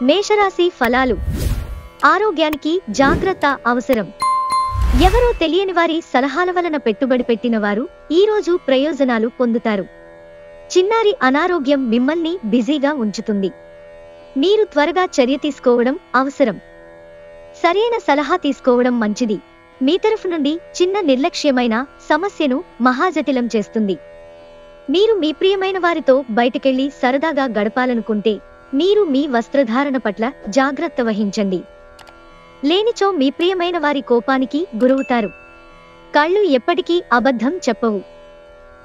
మేషరాశి ఫలాలు. ఆరోగ్యానికి జాగ్రత్త అవసరం. ఎవరో తెలియని వారి సలహాల వలన పెట్టుబడి పెట్టిన వారు ఈ రోజు ప్రయోజనాలు పొందుతారు. చిన్నారి అనారోగ్యం మిమ్మల్ని బిజీగా ఉంచుతుంది. మీరు త్వరగా చర్య తీసుకోవడం అవసరం. సరైన సలహా తీసుకోవడం మంచిది. మీ తరఫు నుండి చిన్న నిర్లక్ష్యమైన సమస్యను మహాజటిలం చేస్తుంది. మీరు మీ ప్రియమైన వారితో బయటకెళ్లి సరదాగా గడపాలనుకుంటే మీరు మీ వస్త్రధారణ పట్ల జాగ్రత్త వహించండి. లేనిచో మీ ప్రియమైన వారి కోపానికి గురవుతారు. కళ్ళు ఎప్పటికీ అబద్ధం చెప్పవు.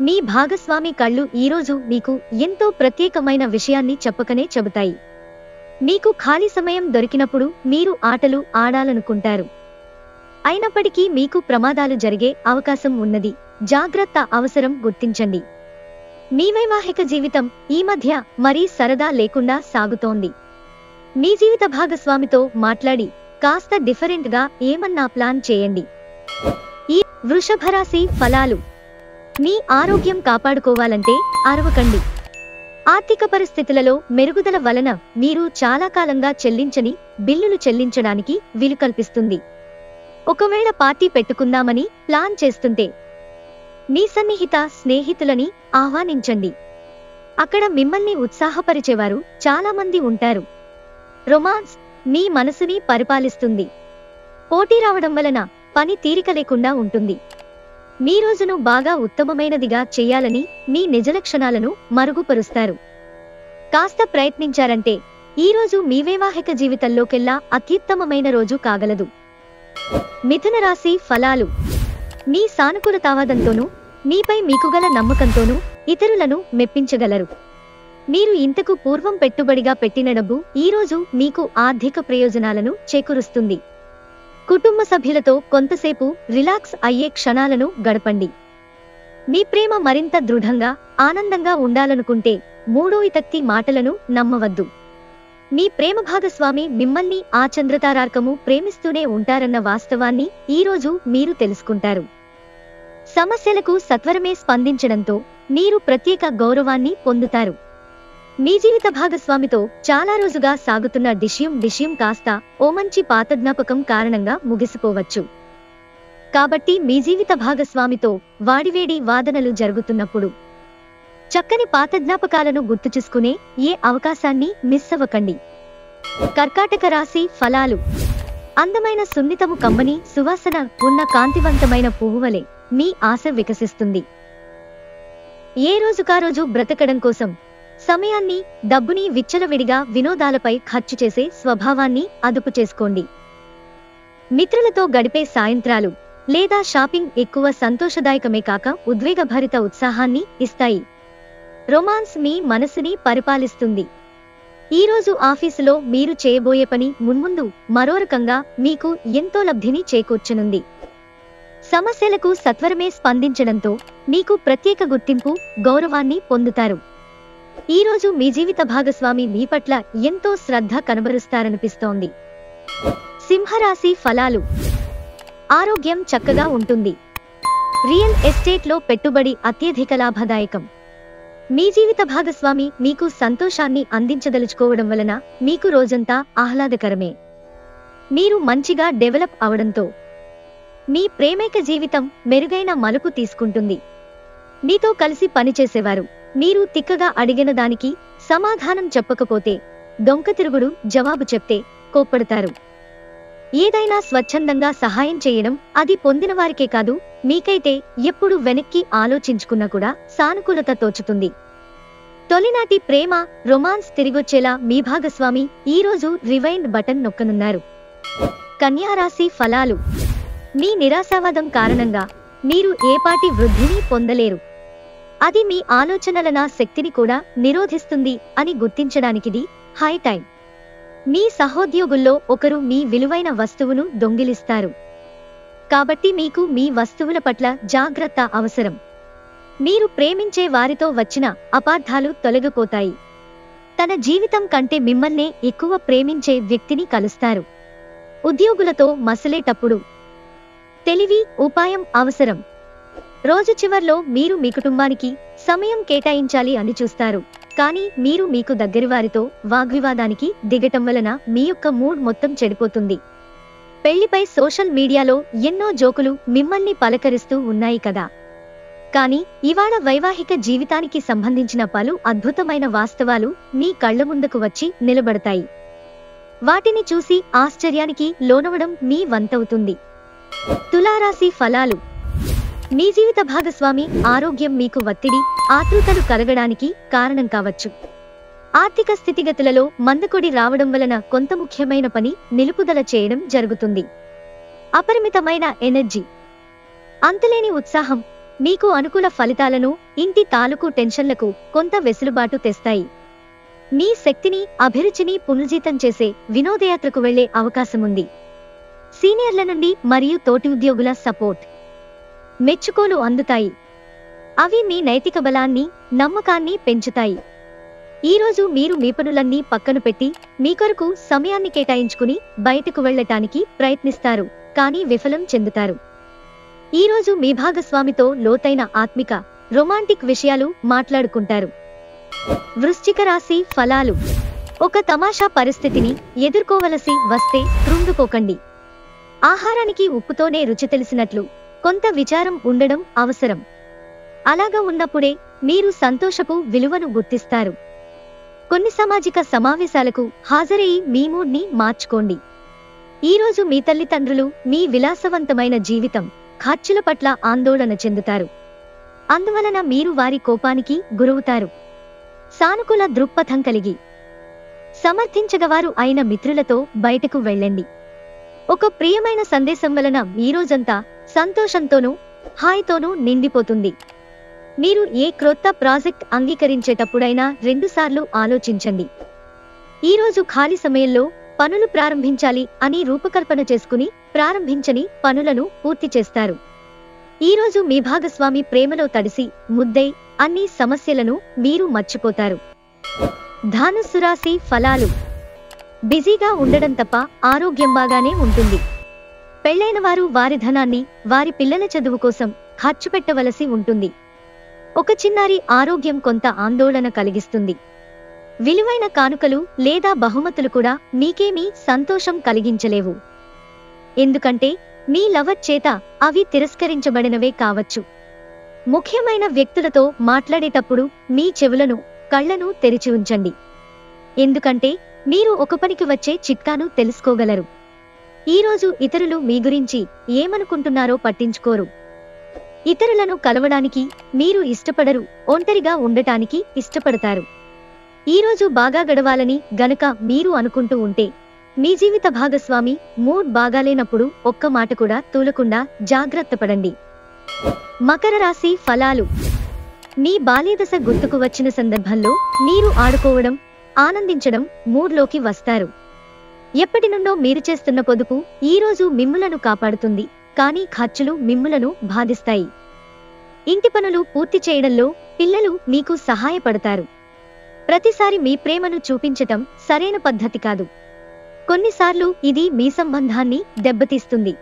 మీ భాగస్వామి కళ్ళు ఈరోజు మీకు ఎంతో ప్రత్యేకమైన విషయాన్ని చెప్పకనే చెబుతాయి. మీకు ఖాళీ సమయం దొరికినప్పుడు మీరు ఆటలు ఆడాలనుకుంటారు. అయినప్పటికీ మీకు ప్రమాదాలు జరిగే అవకాశం ఉన్నది. జాగ్రత్త అవసరం గుర్తించండి. మీ వైవాహిక జీవితం ఈ మధ్య మరీ సరదా లేకుండా సాగుతోంది. మీ జీవిత భాగస్వామితో మాట్లాడి కాస్త డిఫరెంట్ గా ఏమన్నా ప్లాన్ చేయండి. ఈ వృషభరాశి ఫలాలు. మీ ఆరోగ్యం కాపాడుకోవాలంటే అరవకండి. ఆర్థిక పరిస్థితులలో మెరుగుదల వలన మీరు చాలా కాలంగా చెల్లించని బిల్లులు చెల్లించడానికి వీలు కల్పిస్తుంది. ఒకవేళ పార్టీ పెట్టుకుందామని ప్లాన్ చేస్తుంటే మీ సన్నిహిత స్నేహితులని ఆహ్వానించండి. అక్కడ మిమ్మల్ని ఉత్సాహపరిచేవారు చాలా మంది ఉంటారు. రొమాన్స్ మీ మనసుని పరిపాలిస్తుంది. పోటీ రావడం వలన పని తీరిక లేకుండా ఉంటుంది. మీ రోజును బాగా ఉత్తమమైనదిగా చెయ్యాలని మీ నిజలక్షణాలను మరుగుపరుస్తారు. కాస్త ప్రయత్నించారంటే ఈ రోజు మీ వైవాహిక జీవితంలోకెల్లా అత్యుత్తమమైన రోజు కాగలదు. మిథున రాశి ఫలాలు. మీ సానుకూలతావాదంతోనూ మీపై మీకుగల నమ్మకంతోనూ ఇతరులను మెప్పించగలరు. మీరు ఇంతకు పూర్వం పెట్టుబడిగా పెట్టిన డబ్బు ఈరోజు మీకు ఆర్థిక ప్రయోజనాలను చేకూరుస్తుంది. కుటుంబ సభ్యులతో కొంతసేపు రిలాక్స్ అయ్యే క్షణాలను గడపండి. మీ ప్రేమ మరింత దృఢంగా ఆనందంగా ఉండాలనుకుంటే మూడో ఇతక్తి మాటలను నమ్మవద్దు. మీ ప్రేమ భాగస్వామి మిమ్మల్ని ఆ చంద్రతారార్కము ప్రేమిస్తూనే ఉంటారన్న వాస్తవాన్ని ఈరోజు మీరు తెలుసుకుంటారు. సమస్యలకు సత్వరమే స్పందించడంతో మీరు ప్రత్యేక గౌరవాన్ని పొందుతారు. మీ జీవిత భాగస్వామితో చాలా రోజుగా సాగుతున్న డిష్యం కాస్త ఓ మంచి పాత జ్ఞాపకం కారణంగా ముగిసిపోవచ్చు. కాబట్టి మీ జీవిత భాగస్వామితో వాడివేడి వాదనలు జరుగుతున్నప్పుడు చక్కని పాత జ్ఞాపకాలను గుర్తు చేసుకునే ఏ అవకాశాన్ని మిస్ అవ్వకండి. కర్కాటక రాశి ఫలాలు. అందమైన సున్నితము కమ్మని సువాసన ఉన్న కాంతివంతమైన పువ్వువలే మీ ఆశ వికసిస్తుంది. ఏ రోజుకారోజు బ్రతకడం కోసం సమయాన్ని డబ్బుని విచ్చలవిడిగా వినోదాలపై ఖర్చు చేసే స్వభావాన్ని అదుపు చేసుకోండి. మిత్రులతో గడిపే సాయంత్రాలు లేదా షాపింగ్ ఎక్కువ సంతోషదాయకమే కాక ఉద్వేగభరిత ఉత్సాహాన్ని ఇస్తాయి. రొమాన్స్ మీ మనసుని పరిపాలిస్తుంది. ఈరోజు ఆఫీసులో మీరు చేయబోయే పని మున్ముందు మరో రకంగా మీకు ఎంతో లబ్ధిని చేకూర్చనుంది. సమస్యలకు సత్వరమే స్పందించడంతో మీకు ప్రత్యేక గుర్తింపు గౌరవాన్ని పొందుతారు. ఈరోజు మీ జీవిత భాగస్వామి మీ పట్ల ఎంతో శ్రద్ధ కనబరుస్తారనిపిస్తోంది. సింహరాశి ఫలాలు. ఆరోగ్యం చక్కగా ఉంటుంది. రియల్ ఎస్టేట్లో పెట్టుబడి అత్యధిక లాభదాయకం. మీ జీవిత భాగస్వామి మీకు సంతోషాన్ని అందించదలుచుకోవడం వలన మీకు రోజంతా ఆహ్లాదకరమే. మీరు మంచిగా డెవలప్ అవడంతో మీ ప్రేమైక జీవితం మెరుగైన మలుపు తీసుకుంటుంది. మీతో కలిసి పనిచేసేవారు మీరు తిక్కగా అడిగిన దానికి సమాధానం చెప్పకపోతే దొంకతిరుగుడు జవాబు చెప్తే కోప్పడతారు. ఏదైనా స్వచ్ఛందంగా సహాయం చేయడం అది పొందినవారికే కాదు మీకైతే ఎప్పుడు వెనక్కి ఆలోచించుకున్నా కూడా సానుకూలత తోచుతుంది. తొలినాటి ప్రేమ రొమాన్స్ తిరిగొచ్చేలా మీ భాగస్వామి ఈరోజు రివైండ్ బటన్ నొక్కనున్నారు. కన్యారాశి ఫలాలు. మీ నిరాశావాదం కారణంగా మీరు ఏపాటి వృద్ధిని పొందలేరు. అది మీ ఆలోచనల శక్తిని కూడా నిరోధిస్తుంది అని గుర్తించడానికిది హై టైం. మీ సహోద్యోగుల్లో ఒకరు మీ విలువైన వస్తువును దొంగిలిస్తారు. కాబట్టి మీకు మీ వస్తువుల పట్ల జాగ్రత్త అవసరం. మీరు ప్రేమించే వారితో వచ్చిన అపార్థాలు తొలగిపోతాయి. తన జీవితం కంటే మిమ్మల్నే ఎక్కువ ప్రేమించే వ్యక్తిని కలుస్తారు. ఉద్యోగులతో మసలేటప్పుడు తెలివి ఉపాయం అవసరం. రోజు చివర్లో మీరు మీ కుటుంబానికి సమయం కేటాయించాలి అని చూస్తారు, కానీ మీరు మీకు దగ్గరి వారితో వాగ్వివాదానికి దిగటం వలన మీ యొక్క మూడ్ మొత్తం చెడిపోతుంది. పెళ్లిపై సోషల్ మీడియాలో ఎన్నో జోకులు మిమ్మల్ని పలకరిస్తూ ఉన్నాయి కదా. కానీ ఇవాళ వైవాహిక జీవితానికి సంబంధించిన పలు అద్భుతమైన వాస్తవాలు మీ కళ్ల ముందుకు వచ్చి నిలబడతాయి. వాటిని చూసి ఆశ్చర్యానికి లోనవడం మీ వంతవుతుంది. తులారాశి ఫలాలు. మీ జీవిత భాగస్వామి ఆరోగ్యం మీకు ఒత్తిడి, ఆతృతలు కలగడానికి కారణం కావచ్చు. ఆర్థిక స్థితిగతులలో మందకొడి రావడం వలన కొంత ముఖ్యమైన పని నిలుపుదల చేయడం జరుగుతుంది. అపరిమితమైన ఎనర్జీ, అంతులేని ఉత్సాహం మీకు అనుకూల ఫలితాలను, ఇంటి తాలూకు టెన్షన్లకు కొంత వెసులుబాటు తెస్తాయి. మీ శక్తిని, అభిరుచిని పునరుజ్జీతం చేసే వినోదయాత్రకు వెళ్లే అవకాశముంది. సీనియర్ల నుండి మరియు తోటి ఉద్యోగుల సపోర్ట్, మెచ్చుకోలు అందుతాయి. అవి మీ నైతిక బలాన్ని, నమ్మకాన్ని పెంచుతాయి. ఈరోజు మీరు మీ పనులన్నీ పక్కన పెట్టి మీ కొరకు సమయాన్ని కేటాయించుకుని బయటకు వెళ్లటానికి ప్రయత్నిస్తారు, కానీ విఫలం చెందుతారు. ఈరోజు మీ భాగస్వామితో లోతైన ఆత్మిక, రొమాంటిక్ విషయాలు మాట్లాడుకుంటారు. వృశ్చిక రాశి ఫలాలు. ఒక తమాషా పరిస్థితిని ఎదుర్కోవలసి వస్తే కృంగిపోకండి. ఆహారానికి ఉప్పుతోనే రుచి తెలిసినట్లు కొంత విచారం ఉండడం అవసరం. అలాగా ఉన్నప్పుడే మీరు సంతోషపు విలువను గుర్తిస్తారు. కొన్ని సామాజిక సమావేశాలకు హాజరయ్యి మీ మూడ్ని మార్చుకోండి. ఈరోజు మీ తల్లిదండ్రులు మీ విలాసవంతమైన జీవితం, ఖర్చుల పట్ల ఆందోళన చెందుతారు. అందువలన మీరు వారి కోపానికి గురవుతారు. సానుకూల దృక్పథం కలిగి సమర్థించగవారు అయిన మిత్రులతో బయటకు వెళ్ళండి. ఒక ప్రియమైన సందేశం వలన ఈ రోజంతా సంతోషంతోనూ హాయితోనూ నిండిపోతుంది. మీరు ఏ క్రొత్త ప్రాజెక్ట్ అంగీకరించేటప్పుడైనా 2 సార్లు ఆలోచించండి. ఈరోజు ఖాళీ సమయంలో పనులు ప్రారంభించాలి అని రూపకల్పన చేసుకుని ప్రారంభించని పనులను పూర్తి చేస్తారు. ఈరోజు మీ భాగస్వామి ప్రేమలో తడిసి ముద్దై అన్ని సమస్యలను మీరు మర్చిపోతారు. ధనుస్సు రాశి ఫలాలు. బిజీగా ఉండడం తప్ప ఆరోగ్యం బాగానే ఉంటుంది. పెళ్లైన వారు వారి ధనాన్ని వారి పిల్లల చదువు కోసం ఖర్చు పెట్టవలసి ఉంటుంది. ఒక చిన్నారి ఆరోగ్యం కొంత ఆందోళన కలిగిస్తుంది. విలువైన కానుకలు లేదా బహుమతులు కూడా మీకేమీ సంతోషం కలిగించలేవు. ఎందుకంటే మీ లవర్ చేత అవి తిరస్కరించబడినవే కావచ్చు. ముఖ్యమైన వ్యక్తులతో మాట్లాడేటప్పుడు మీ చెవులను, కళ్లను తెరిచి ఉంచండి. ఎందుకంటే మీరు ఒక పనికి వచ్చే చిట్కాను తెలుసుకోగలరు. ఈరోజు ఇతరులు మీ గురించి ఏమనుకుంటున్నారో పట్టించుకోరు. ఇతరులను కలవడానికి మీరు ఇష్టపడరు, ఒంటరిగా ఉండటానికి ఇష్టపడతారు. ఈరోజు బాగా గడవాలని గనక మీరు అనుకుంటూ ఉంటే మీ జీవిత భాగస్వామి మూడ్ బాగాలేనప్పుడు ఒక్క మాట కూడా తూలకుండా జాగ్రత్త పడండి. మకర రాశి ఫలాలు. మీ బాల్యదశ గుర్తుకు వచ్చిన సందర్భంలో మీరు ఆడుకోవడం, ఆనందించడం మూడ్లోకి వస్తారు. ఎప్పటి నుండో మీరు చేస్తున్న పొదుపు ఈరోజు మిమ్ములను కాపాడుతుంది, కానీ ఖర్చులు మిమ్ములను బాధిస్తాయి. ఇంటి పనులు పూర్తి చేయడంలో పిల్లలు మీకు సహాయపడతారు. ప్రతిసారి మీ ప్రేమను చూపించటం సరైన పద్ధతి కాదు. కొన్నిసార్లు ఇది మీ సంబంధాన్ని దెబ్బతీస్తుంది.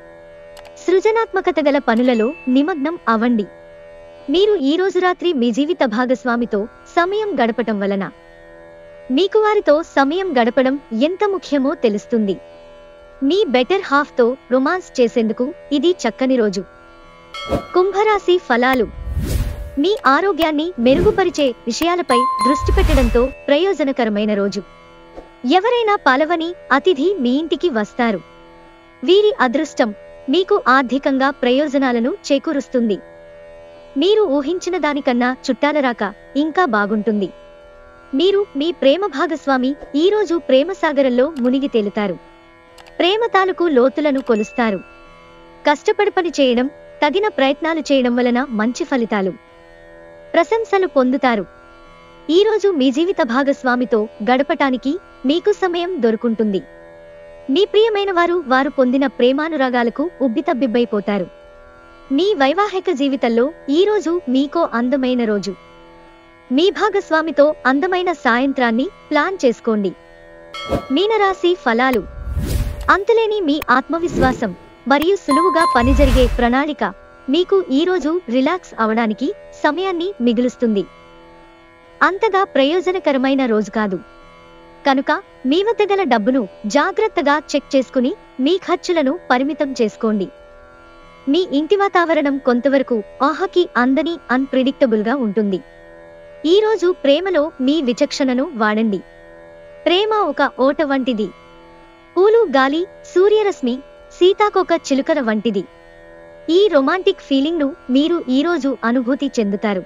సృజనాత్మకత గల పనులలో నిమగ్నం అవ్వండి. మీరు ఈరోజు రాత్రి మీ జీవిత భాగస్వామితో సమయం గడపటం వలన మీకు వారితో సమయం గడపడం ఎంత ముఖ్యమో తెలుస్తుంది. మీ బెటర్ హాఫ్తో రొమాన్స్ చేసేందుకు ఇది చక్కని రోజు. కుంభరాశి ఫలాలు. మీ ఆరోగ్యాన్ని మెరుగుపరిచే విషయాలపై దృష్టి పెట్టడంతో ప్రయోజనకరమైన రోజు. ఎవరైనా పాలవని అతిథి మీ ఇంటికి వస్తారు. వీరి అదృష్టం మీకు ఆర్థికంగా ప్రయోజనాలను చేకూరుస్తుంది. మీరు ఊహించిన దానికన్నా చుట్టాల రాక ఇంకా బాగుంటుంది. మీరు మీ ప్రేమ భాగస్వామి ఈరోజు ప్రేమసాగరంలో మునిగి తేలుతారు. ప్రేమ తాలూకు లోతులను కొలుస్తారు. కష్టపడి పని చేయడం, తగిన ప్రయత్నాలు చేయడం వలన మంచి ఫలితాలు, ప్రశంసలు పొందుతారు. ఈరోజు మీ జీవిత భాగస్వామితో గడపటానికి మీకు సమయం దొరుకుంటుంది. మీ ప్రియమైన వారు పొందిన ప్రేమానురాగాలకు ఉబ్బితబ్బిబ్బైపోతారు. మీ వైవాహిక జీవితంలో ఈరోజు మీకో అందమైన రోజు. మీ భాగస్వామితో అందమైన సాయంత్రాన్ని ప్లాన్ చేసుకోండి. మీనరాశి ఫలాలు. అంతులేని మీ ఆత్మవిశ్వాసం మరియు సులువుగా పని జరిగే ప్రణాళిక మీకు ఈరోజు రిలాక్స్ అవడానికి సమయాన్ని మిగులుస్తుంది. అంతగా ప్రయోజనకరమైన రోజు కాదు కనుక మీ వద్ద గల డబ్బును జాగ్రత్తగా చెక్ చేసుకుని మీ ఖర్చులను పరిమితం చేసుకోండి. మీ ఇంటి వాతావరణం కొంతవరకు ఊహకి అందని అన్ప్రిడిక్టబుల్గా ఉంటుంది. ఈరోజు ప్రేమలో మీ విచక్షణను వాడండి. ప్రేమ ఒక ఓట వంటిది. పూలు, గాలి, సూర్యరశ్మి, సీతాకోక చిలుకల వంటిది. ఈ రొమాంటిక్ ఫీలింగ్ను మీరు ఈరోజు అనుభూతి చెందుతారు.